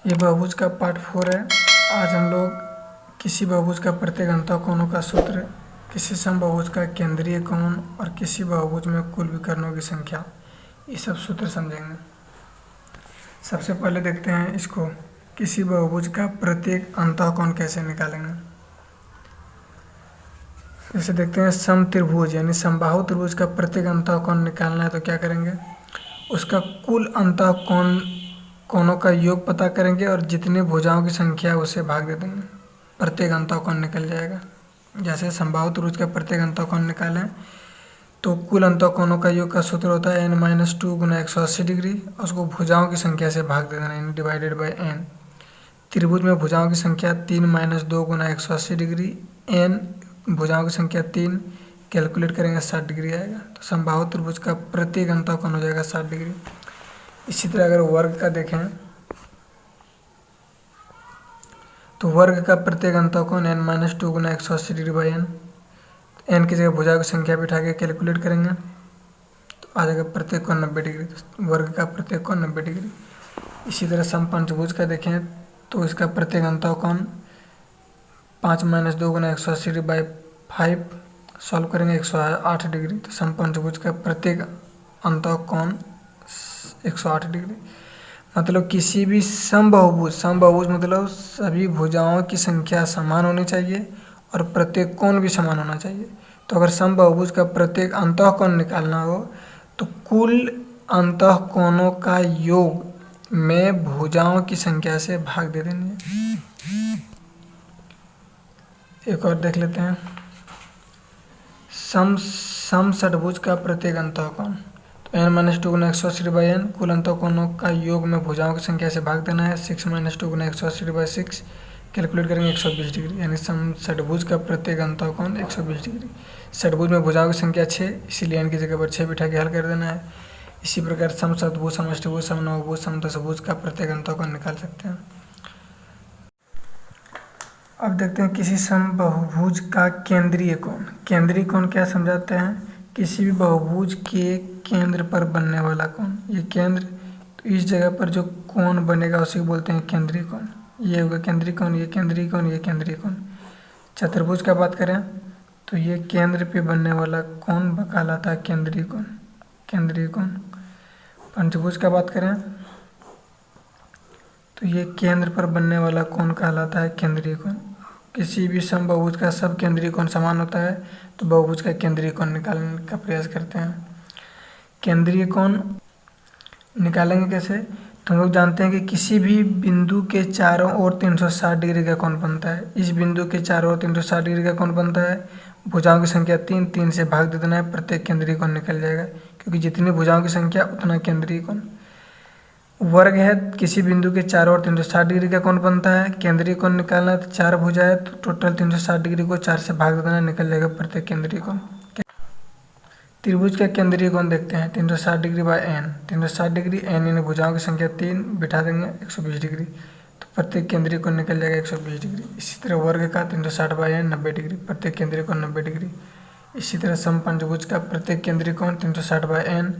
ये बहुभुज का पार्ट 4 है। आज हम लोग किसी बहुभुज का प्रत्येक अंतःकोणों का सूत्र, किसी समबाहुभुज का केंद्रीय कोण और किसी बहुभुज में कुल विकर्णों की संख्या, ये सब सूत्र समझेंगे। सबसे पहले देखते हैं इसको, किसी बहुभुज का प्रत्येक अंतःकोण कैसे निकालेंगे। जैसे देखते हैं सम त्रिभुज यानी समबाहु त्रिभुज का प्रत्येक अंतःकोण निकालना है तो क्या करेंगे, उसका कुल अंतःकोणों का योग पता करेंगे और जितने भुजाओं की संख्या है उसे भाग दे देंगे, प्रत्येक अंतःकोण निकल जाएगा। जैसे समबाहु त्रिभुज का प्रत्येक अंतःकोण निकालें तो कुल अंतःकोणों का योग का सूत्र होता है n-2 गुना 180 डिग्री, और उसको भुजाओं की संख्या से भाग दे देना, यानी डिवाइडेड बाई n। त्रिभुज में भुजाओं की संख्या 3-2 गुना 180 डिग्री, n भुजाओं की संख्या 3, कैलकुलेट करेंगे 60 डिग्री आएगा। तो समबाहु त्रिभुज का प्रत्येक अंतःकोण हो जाएगा 60 डिग्री। इसी तरह अगर वर्ग का देखें तो वर्ग का प्रत्येक अंतःकोण n-2 Guna 180 degree by n, n की जगह भुजा की संख्या बिठा के कैलकुलेट करेंगे तो आ जाएगा प्रत्येक कोण 90 डिग्री। तो वर्ग का प्रत्येक कोण 90 डिग्री। इसी तरह समपंचभुज का देखें तो इसका प्रत्येक अंतःकोण 5-2 गुना 180 डिग्री बाई 5, सॉल्व करेंगे 108 डिग्री। तो समपंचभुज का प्रत्येक अंतःकोण 108 डिग्री। मतलब किसी भी समबाहुभुज मतलब सभी भुजाओं की संख्या समान होनी चाहिए और प्रत्येक कोण भी समान होना चाहिए। तो अगर समबाहुभुज का प्रत्येक अंतःकोण निकालना हो तो कुल अंतःकोणों का योग में भुजाओं की संख्या से भाग दे देनी है। एक और देख लेते हैं, समषट्भुज का प्रत्येक अंतःकोण तो n-2 गुना 180 बाई n, कुल अंतःकोणों का योग में भुजाओं की संख्या से भाग देना है। 6-2 गुना 180 बाई 6, कैलकुलेट करेंगे 120 डिग्री, यानी समषट्भुज का प्रत्येक अंतःकोण 120 डिग्री। षट्भुज में भुजाओं की संख्या 6, इसीलिए n की जगह पर 6 बिठा के हल कर देना है। इसी प्रकार समसप्तभुज, समष्टिभुज, समनवभुज, समदशभुज का प्रत्येक अंतःकोण निकाल सकते हैं। अब देखते हैं किसी समबाहुभुज का केंद्रीय कोण। केंद्रीय कोण क्या समझाते हैं, किसी भी बहुभुज के केंद्र पर बनने वाला कोण। ये केंद्र, तो इस जगह पर जो कोण बनेगा उसे बोलते हैं केंद्रीय कोण। ये होगा केंद्रीय कोण, ये केंद्रीय कोण, ये केंद्रीय कोण। चतुर्भुज का बात करें तो ये केंद्र पे बनने वाला कोण कहलाता है केंद्रीय कोण, केंद्रीय कोण। पंचभुज का बात करें तो ये केंद्र पर बनने वाला कोण कहलाता है केंद्रीय कोण। किसी भी समबाहुभुज का सब केंद्रीय कोण समान होता है तो बहुभुज का केंद्रीय कोण निकालने का प्रयास करते हैं। केंद्रीय कोण निकालेंगे कैसे, तो हम लोग जानते हैं कि किसी भी बिंदु के चारों ओर 360 डिग्री का कोण बनता है। इस बिंदु के चारों ओर 360 डिग्री का कोण बनता है। भुजाओं की संख्या 3 से भाग दे देना है, प्रत्येक केंद्रीय कोण निकल जाएगा, क्योंकि जितनी भुजाओं की संख्या उतना केंद्रीय कोण। वर्ग है, किसी बिंदु के चारों ओर 360 डिग्री का कोण बनता है। केंद्रीय कोण निकालना है तो 4 भुजा है तो टोटल 360 डिग्री को 4 से भाग देना, निकल जाएगा प्रत्येक केंद्रीय कोण। त्रिभुज का केंद्रीय कोण देखते हैं 360 degree by n। 360 degree n यानी भुजाओं की संख्या 3 बिठा देंगे 120 डिग्री, तो प्रत्येक केंद्रीय कोण निकल जाएगा 120 डिग्री। इसी तरह वर्ग का 360 बाई n 90 डिग्री, प्रत्येक केंद्रीय कोण 90 डिग्री। इसी तरह समपंचभुज का प्रत्येक केंद्रीय कोण 360 बाई n,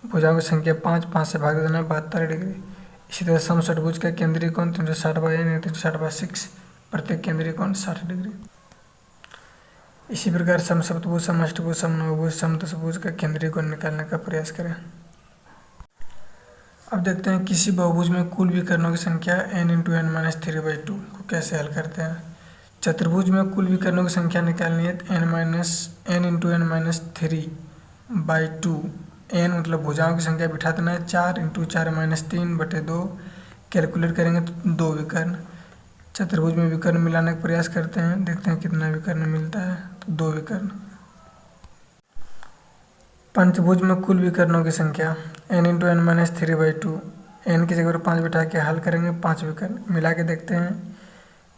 भुजाओं की संख्या 5 से भाग देना 72 डिग्री। इसी तरह समषट्भुज का केंद्रीय कोण 360 बाई n 360 बाई 6, प्रत्येक केंद्रीय कोण 60 डिग्री। इसी प्रकार समसप्तभुज, समष्टिभुज, समनवभुज, समदशभुज का केंद्रीय कोण निकालने का प्रयास करें। अब देखते हैं किसी बहुभुज में कुल विकर्णों की संख्या n×n-3/2 को कैसे हल करते हैं। चतुर्भुज में कुल विकर्णों की संख्या निकालनी है n×n-3/2। n मतलब भुजाओं की संख्या बिठा देना है, 4×4-3/2, कैलकुलेट करेंगे तो 2 विकर्ण। चतुर्भुज में विकर्ण मिलाने का प्रयास करते हैं, देखते हैं कितना विकर्ण मिलता है, तो 2 विकर्ण। पंचभुज में कुल विकर्णों की संख्या n×n-3/2, n की जगह पर 5 बिठा के हल करेंगे, 5 विकर्ण। मिला के देखते हैं,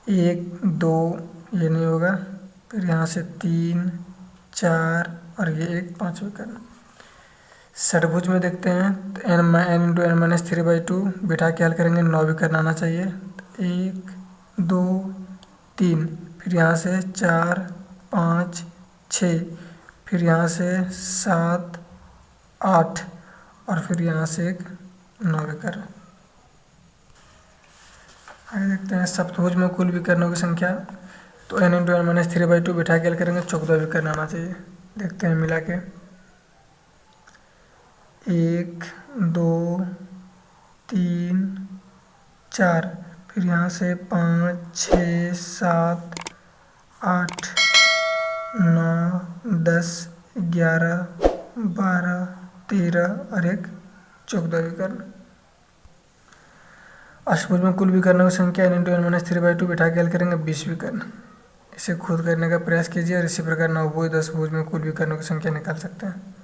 1 2 ये नहीं होगा, फिर यहाँ से 3 4 और ये 1 5 विकर्ण। षट्भुज में देखते हैं तो n×n-3/2 बिठा के हल करेंगे, 9 विकर्ण आना चाहिए। 1 2 3, फिर यहाँ से 4 5 6, फिर यहाँ से 7 8 और फिर यहाँ से एक 9 विकर्ण। आगे देखते हैं सप्तभुज में कुल विकर्णों की संख्या। तो n इंटू एन माइनस 3/2 बिठा के हल करेंगे 14 विकर्ण आना चाहिए। देखते हैं मिला के 1 2 3 4, फिर यहाँ से 5 6 7 8 9 10 11 12 13 और 1 14 विकर्ण। अष्टभुज में कुल विकर्णों की संख्या n इंटू एन माइनस 3/2 बिठा के हल करेंगे 20 विकर्ण। इसे खुद करने का प्रयास कीजिए और इसी प्रकार नवभुज दशभुज में कुल विकर्णों की संख्या निकाल सकते हैं।